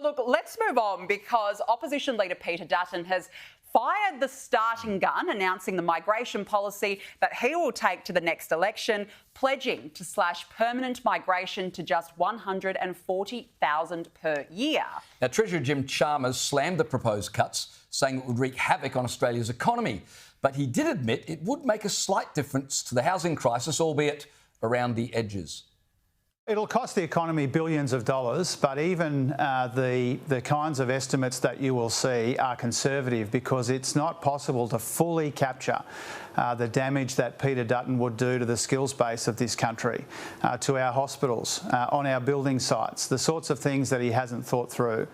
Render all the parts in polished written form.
look, let's move on because opposition leader Peter Dutton has fired the starting gun, announcing the migration policy that he will take to the next election, pledging to slash permanent migration to just 140,000 per year. Now, Treasurer Jim Chalmers slammed the proposed cuts, saying it would wreak havoc on Australia's economy. But he did admit it would make a slight difference to the housing crisis, albeit around the edges. It'll cost the economy billions of dollars, but even the kinds of estimates that you will see are conservative because it's not possible to fully capture the damage that Peter Dutton would do to the skills base of this country, to our hospitals, on our building sites, the sorts of things that he hasn't thought through.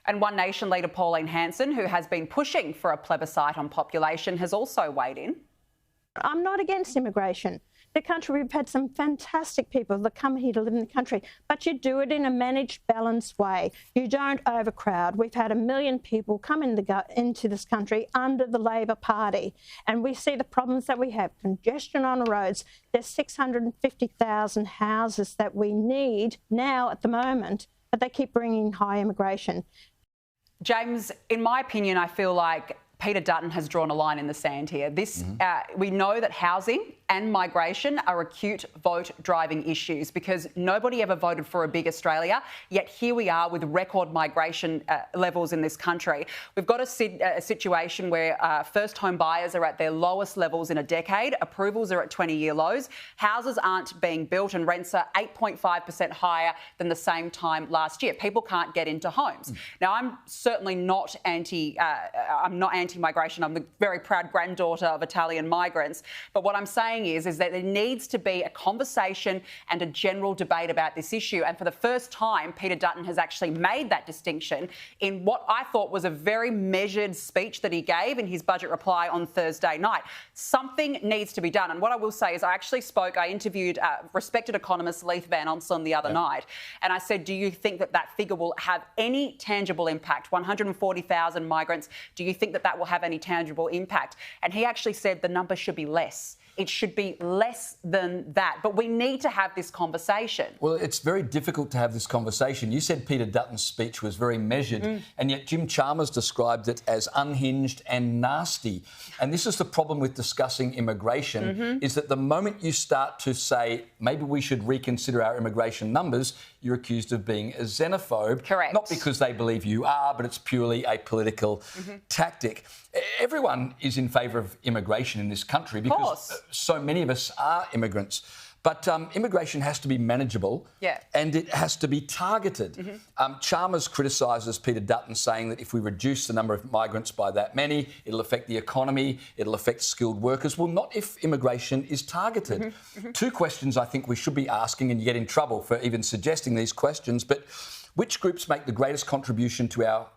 And One Nation leader Pauline Hanson, who has been pushing for a plebiscite on population, has also weighed in. I'm not against immigration. The country, we've had some fantastic people that come here to live in the country, but you do it in a managed, balanced way. You don't overcrowd. We've had 1 million people come into this country under the Labor Party, and we see the problems that we have. Congestion on the roads. There's 650,000 houses that we need now at the moment, but they keep bringing high immigration. James, in my opinion, I feel like Peter Dutton has drawn a line in the sand here. We know that housing and migration are acute vote-driving issues because nobody ever voted for a big Australia, yet here we are with record migration levels in this country. We've got a situation where first home buyers are at their lowest levels in a decade, approvals are at 20-year lows, houses aren't being built and rents are 8.5% higher than the same time last year. People can't get into homes. Now, I'm certainly not anti-migration. I'm the very proud granddaughter of Italian migrants. But what I'm saying is that there needs to be a conversation and a general debate about this issue. And for the first time, Peter Dutton has actually made that distinction in what I thought was a very measured speech that he gave in his budget reply on Thursday night. Something needs to be done. And what I will say is I interviewed respected economist Leith Van Onselen the other night. And I said, do you think that that figure will have any tangible impact? 140,000 migrants. Do you think that that will have any tangible impact? And he actually said the number should be less. It should be less than that. But we need to have this conversation. Well, it's very difficult to have this conversation. You said Peter Dutton's speech was very measured, and yet Jim Chalmers described it as unhinged and nasty. And this is the problem with discussing immigration, is that the moment you start to say, maybe we should reconsider our immigration numbers, you're accused of being a xenophobe. Correct. Not because they believe you are, but it's purely a political tactic. Everyone is in favour of immigration in this country because so many of us are immigrants. But immigration has to be manageable and it has to be targeted. Chalmers criticises Peter Dutton, saying that if we reduce the number of migrants by that many, it'll affect the economy, it'll affect skilled workers. Well, not if immigration is targeted. Two questions I think we should be asking, and you get in trouble for even suggesting these questions, but which groups make the greatest contribution to our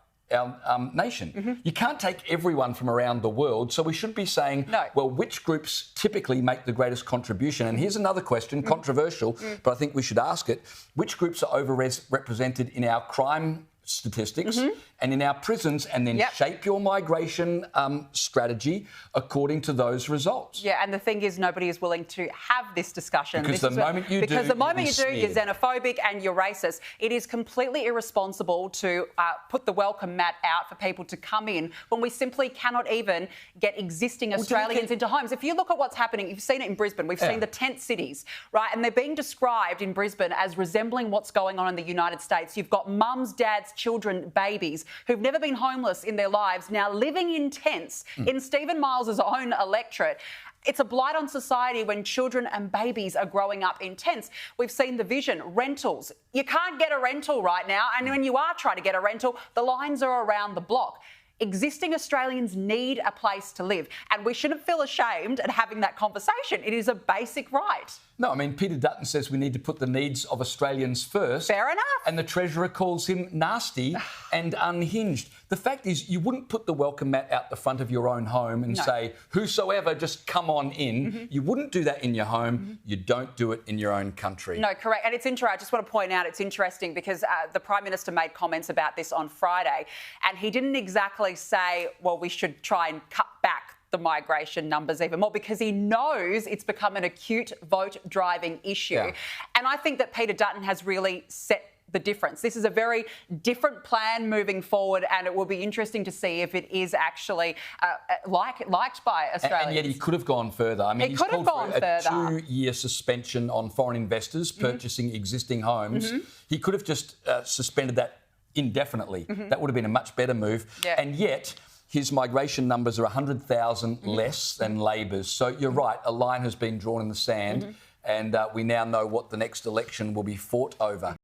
nation? You can't take everyone from around the world, so we should be saying, well, which groups typically make the greatest contribution? And here's another question, controversial, but I think we should ask it. Which groups are overrepresented in our crime statistics and in our prisons, and then shape your migration strategy according to those results. Yeah, and the thing is, nobody is willing to have this discussion. Because the moment you do, you're xenophobic and you're racist. It is completely irresponsible to put the welcome mat out for people to come in when we simply cannot even get existing Australians into homes. If you look at what's happening, you've seen it in Brisbane, we've seen the tent cities, right? And they're being described in Brisbane as resembling what's going on in the United States. You've got mums, dads, children, babies who've never been homeless in their lives now living in tents in Stephen Miles's own electorate. It's a blight on society when children and babies are growing up in tents. We've seen the vision, rentals. You can't get a rental right now, and when you are trying to get a rental, the lines are around the block. Existing Australians need a place to live, and we shouldn't feel ashamed at having that conversation. It is a basic right. No, I mean, Peter Dutton says we need to put the needs of Australians first. Fair enough. And the Treasurer calls him nasty and unhinged. The fact is, you wouldn't put the welcome mat out the front of your own home and say, whosoever, just come on in. You wouldn't do that in your home. You don't do it in your own country. No, correct. And it's interesting. I just want to point out, it's interesting because the Prime Minister made comments about this on Friday, and he didn't exactly say, well, we should try and cut back the migration numbers even more, because he knows it's become an acute vote-driving issue. And I think that Peter Dutton has really set the difference. This is a very different plan moving forward, and it will be interesting to see if it is actually liked by Australians. And yet he could have gone further. I mean, he he's could have called gone for a further. 2-year suspension on foreign investors purchasing existing homes. He could have just suspended that indefinitely. That would have been a much better move. Yeah. And yet his migration numbers are 100,000 less than Labor's. So you're right, a line has been drawn in the sand, and we now know what the next election will be fought over.